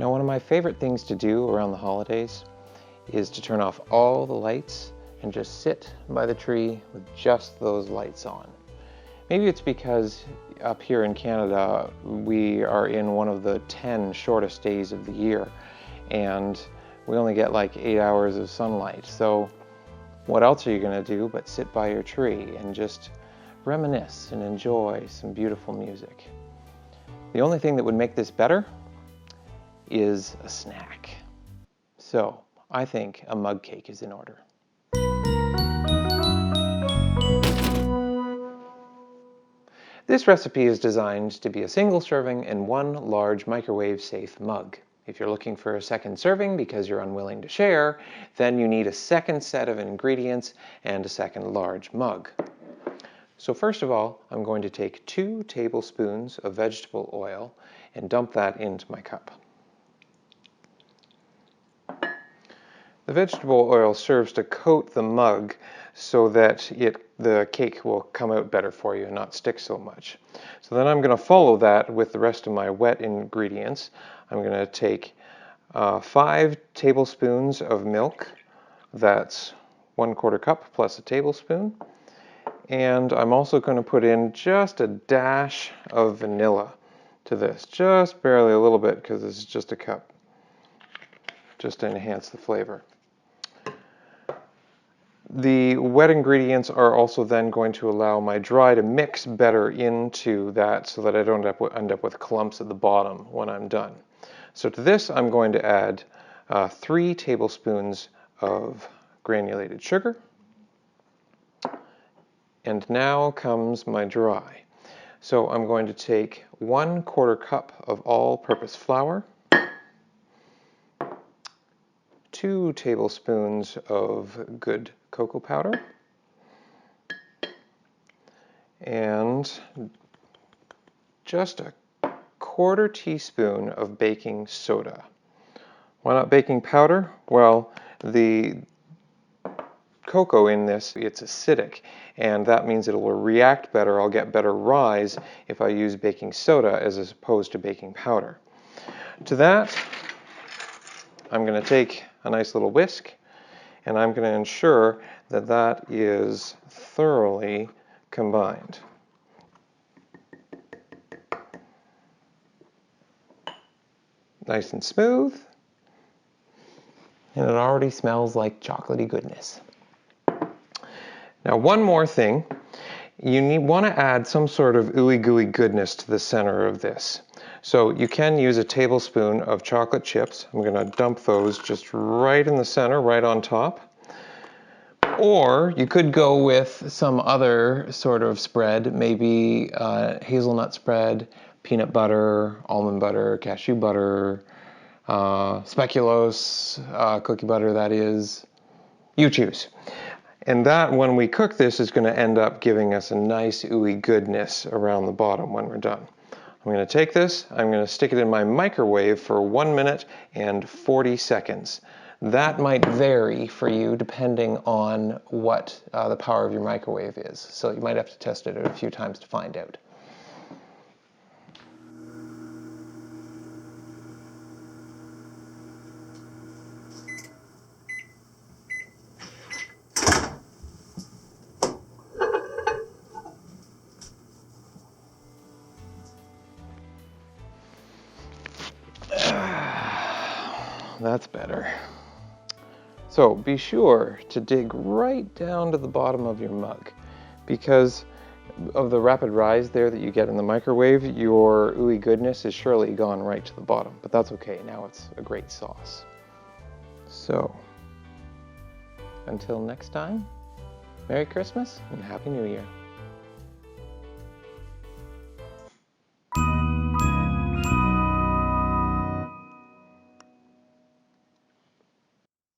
Now, one of my favorite things to do around the holidays is to turn off all the lights and just sit by the tree with just those lights on. Maybe it's because up here in Canada, we are in one of the 10 shortest days of the year, and we only get like 8 hours of sunlight. So what else are you going to do but sit by your tree and just reminisce and enjoy some beautiful music? The only thing that would make this better is a snack. So I think a mug cake is in order. This recipe is designed to be a single serving in one large microwave-safe mug. If you're looking for a second serving because you're unwilling to share, then you need a second set of ingredients and a second large mug. So first of all, I'm going to take 2 tablespoons of vegetable oil and dump that into my cup. The vegetable oil serves to coat the mug so that the cake will come out better for you and not stick so much. So then I'm going to follow that with the rest of my wet ingredients. I'm going to take 5 tablespoons of milk. That's 1/4 cup plus a tablespoon. And I'm also going to put in just a dash of vanilla to this, just barely a little bit because this is just a cup, just to enhance the flavor. The wet ingredients are also then going to allow my dry to mix better into that so that I don't end up with clumps at the bottom when I'm done. So to this I'm going to add 3 tablespoons of granulated sugar. And now comes my dry. So I'm going to take 1/4 cup of all-purpose flour, 2 tablespoons of good cocoa powder, and just a 1/4 teaspoon of baking soda. Why not baking powder? Well, the cocoa in this, it's acidic, and that means it will react better. I'll get better rise if I use baking soda as opposed to baking powder. To that, I'm going to take a nice little whisk, and I'm going to ensure that that is thoroughly combined. Nice and smooth, and it already smells like chocolatey goodness. Now, one more thing, you want to add some sort of ooey gooey goodness to the center of this. So you can use a tablespoon of chocolate chips. I'm going to dump those just right in the center, right on top. Or you could go with some other sort of spread, maybe hazelnut spread, peanut butter, almond butter, cashew butter, speculoos, cookie butter, that is. You choose. And that, when we cook this, is going to end up giving us a nice ooey goodness around the bottom when we're done. I'm going to take this, I'm going to stick it in my microwave for 1 minute and 40 seconds. That might vary for you depending on what the power of your microwave is. So you might have to test it a few times to find out. That's better. So be sure to dig right down to the bottom of your mug, because of the rapid rise there that you get in the microwave, your ooey goodness is surely gone right to the bottom, but that's okay. Now it's a great sauce. So until next time, Merry Christmas and Happy New Year.